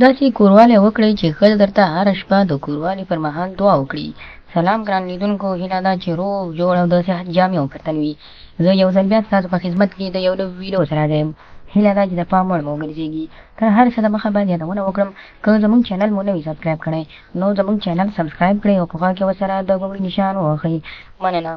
داسې کوروالی وکړئ چې ښځه درته هره شپه د کوروالي پر مهال دعا وکړي. سلام ګران لیدونکو، هیله ده چې روغ جوړ او د صحت جامې وکتل وي. زه یو ځل بیا ستاسو په خدمت کې د یو نوي ویډیو سره راځم. هیله ده چې د پام وړ مو وګرځېږي. تر هر څه دمخه باید یادونه وکړم، که زموږ چینل مو نه وي سبسکرایب کړی نو زموږ چینل سبسکرایب کړئ او په خوا کې ورسره د ګوګل نشان ووهئ. مننه.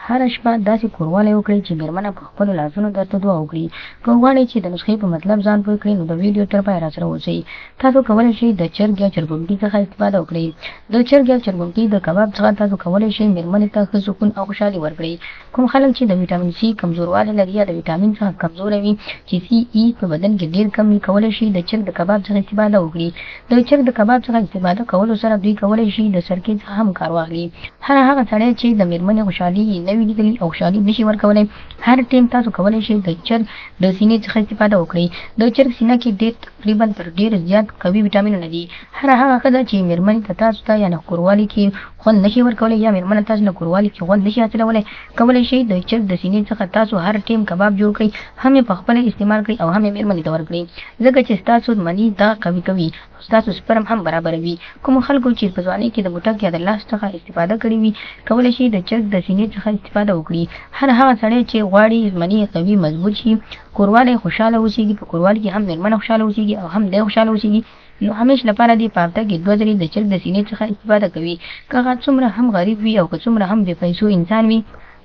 هره شپه داسې کوروالی وکړئ چې مېرمنه په خپلو لاسونو درته دعا وکړي. که غواړئ چې د نسخې په مطلب ځان پوه کړئ نو د ویډیو تر پایه راسره اوسئ. تاسو کولی شئ د چرګ یا چرګوټي څخه استفاده وکړئ. د چرګ یا چرګوټي د کباب څخه تاسو کولی شئ مېرمنې ته ښه سکون او خوشحالي ورکړئ. کوم خلک چې د ویټامین سي کمزوروالی لري یا د ویټامین څخه کمزوره وي چې سی ای په بدن کې ډېر کم وي، کولی شي د چرګ د کباب څخه استفاده وکړي. د چرګ د کباب څخه استفاده کولو سره دوی کولی شي د سرکې څخه هم کار واخلي. هر هغه سړی چې د مېرمنې خوشحالي نه وي لیدلې او خوشحالي نشي ورکولی، هر ټیم تاسو کولی شئ د چرګ د سینې څخه استفاده وکړئ. د چرګ سینه کې تقریبا تر ډېر زیات قوي ویټامینونه دي. هر هغه ښځه چې مېرمنې ته تاسو ته یا نه کوروالي کې خوند نشي ورکولی یا مېرمنه تاسو نه کوروالي کې خوند نشي حاصلولی، کولی شئ د چرګ د سینې څخه تاسو هر ټیم کباب جوړ کړئ، هم یې پخپله استعمال کړئ او هم یې مېرمنې ته ورکړئ، ځکه چې ستاسو مني دا قوي کوي او ستاسو سپرم هم برابروي. کومو خلکو چې په ځوانۍ کې د بوټک یا د لاس څخه استفاده کړې وي، کولی شي د چرګ د سینې څخه استفاده وکړي. هر هغه سړی چې غواړي مني قوي مضبوط شي، کوروالی خوشحاله اوسېږي، په کوروالي کې هم مېرمنه خوشحاله اوسېږي او هم دی خوشحاله اوسېږي، نو همیش لپاره دې په هفته کې 2 ځلې د چرګ د سینې څخه استفاده کوي. که هغه څومره هم غریب وي او که څومره هم بې پیسو انسان وي،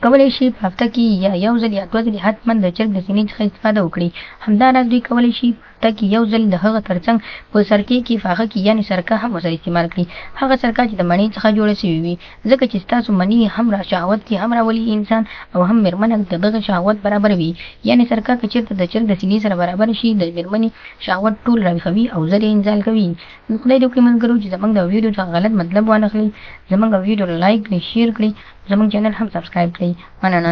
کولی شي په هفته کې یا 1 ځل یا 2 ځلې حتما د چرګ د سینې څخه استفاده وکړي. همداراز دوی کولی شي په هفته کې 1 ځل د هغه ترڅنګ په سرکې کې فاخه کې یعنې سرکه هم ورسره استعمال کړي. هغه سرکه چې د مڼې څخه جوړه شوې وي، ځکه چې ستاسو مني هم را شهوت کې هم راولي انسان او هم مېرمنه د دغه شهوت برابروي. یعنې سرکه که چېرته د چرګ د سینې سره برابر شي، د مېرمنې شهوت ټول راویښوي او زر یې انزال کوي. نو خدای دې وکړي ملګرو چې زموږ د ویډیو څخه غلط مطلب وانخلئ. زموږ ویډیو لایک کړئ، شیر کړئ، زموږ چینل هم سبسکرایب کړئ. مننه.